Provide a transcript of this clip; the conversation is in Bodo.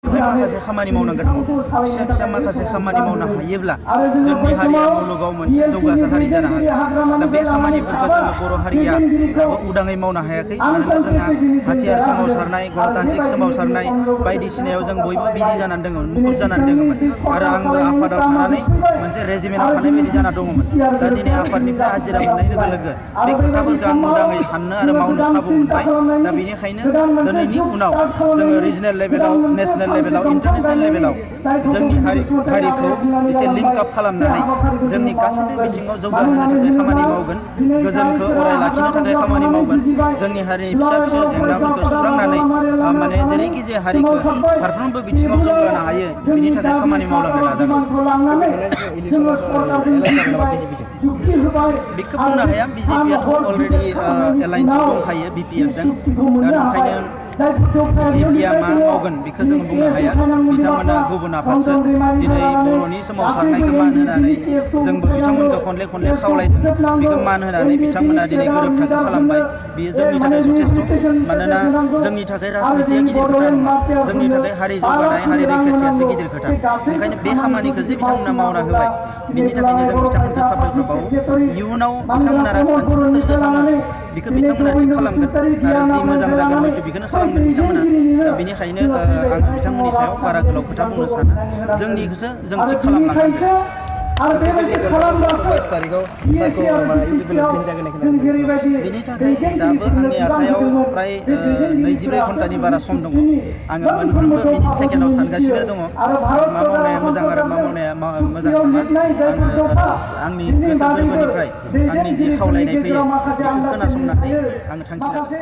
माखासे खामानि मावनांगोन फिसा फिसा माखासे खामानि मावनो हायोब्ला जोंनि हारिया मुलुगाव मोनसे जौगासार हारि जानो हागोन। दा बे खामानिफोरखौ जोङो बर' हारिया उदाङै मावनो हायाखै मानोना जोंहा हाथियार सोमावसारनाय गणतान्त्रिक सोमावसारनाय बायदिसिनायाव जों बयबो बिजि जानानै दङ मुखुब जानानै दङमोन आरो आंबो आफादाव थानानै मोनसे रेजिमेन्टआव थानाय बायदि जाना दङमोन। दा दिनै आफादनिफ्राय हाजिरा मोननाय लोगो लोगो बे खोथाफोरखौ आं उदाङै साननो आरो मावनो खाबु मोनबाय। दा बेनिखायनो दिनैनि उनाव जोङो रिजनेल लेभेलाव नेसनेल लेभेलाव इन्टारनेसनेल लेभेलाव जोंनि हारिखौ एसे लिंक आप खालामनानै जोंनि गासैबो बिथिङाव जौगाहोनो थाखाय खामानि मावगोन गोजोनखौ अराय लाखिनो थाखाय खामानि मावगोन जोंनि हारिनि फिसा फिसा जेंनाफोरखौ सुस्रांनानै माने जेरैखि जाया हारिखौ फारफ्रोमबो बिथिङाव जौगानो हायो बिनि थाखाय खामानि मावलांनो नाजागोन। बेखौ बुंनो हाया बिजेपियाथ' अलरेडि एलायन्सआव दंखायो बिपिएफजों दा ओंखायनो बिजेपिया मा मावगोन बेखौ जों बुंनो हाया। बिथांमोना गुबुन आफादसो दिनै बर'नि सोमावसारनायखौ मान होनानै जोंबो बिथांमोनखौ खनले खनले खावलायदों बेखौ मान होनानै बिथांमोना दिनै गोरोबथाखौ खालामबाय बेयो जोंनि थाखाय जथेस्थ'। मानोना जोंनि थाखाय राजनितिया गिदिर खोथा नङा जोंनि थाखाय हारि जौगानाय हारि रैखाथियासो गिदिर खोथा। ओंखायनो बे खामानिखौ जे बिथांमोना मावना होबाय बिनि थाखायनो जों बिथांमोनखौ साबायखर बावो। इयुनाव बिथांमोना राजखान्थिखौ सोरजिखाङो बेखौ बिथांमोना थिग खालामगोन आरो जि मोजां जागोन हयथ' बेखौनो खालामगोन बिथांमोना। दा बेनिखायनो आं बिथांमोननि सायाव बारा गोलाव खोथा बुंनो साना जोंनिखौसो जों थिग खालामलांनांगोन। बेनि थाखाय दाबो आंनि आखायाव फ्राय 22 घन्टानि बारा सम दङ। आङो मोनफ्रोमबो मिनिट सेकेन्डआव सानगासिनो दङ मा मावनाया मोजां आरो मा मावनाया मोजां नङा। आङो आंनि गोसो गोरबोनिफ्राय आंनि जि खावलायनाय फैयो बेखौ खोनासंनानै आङो थांखि लागोन।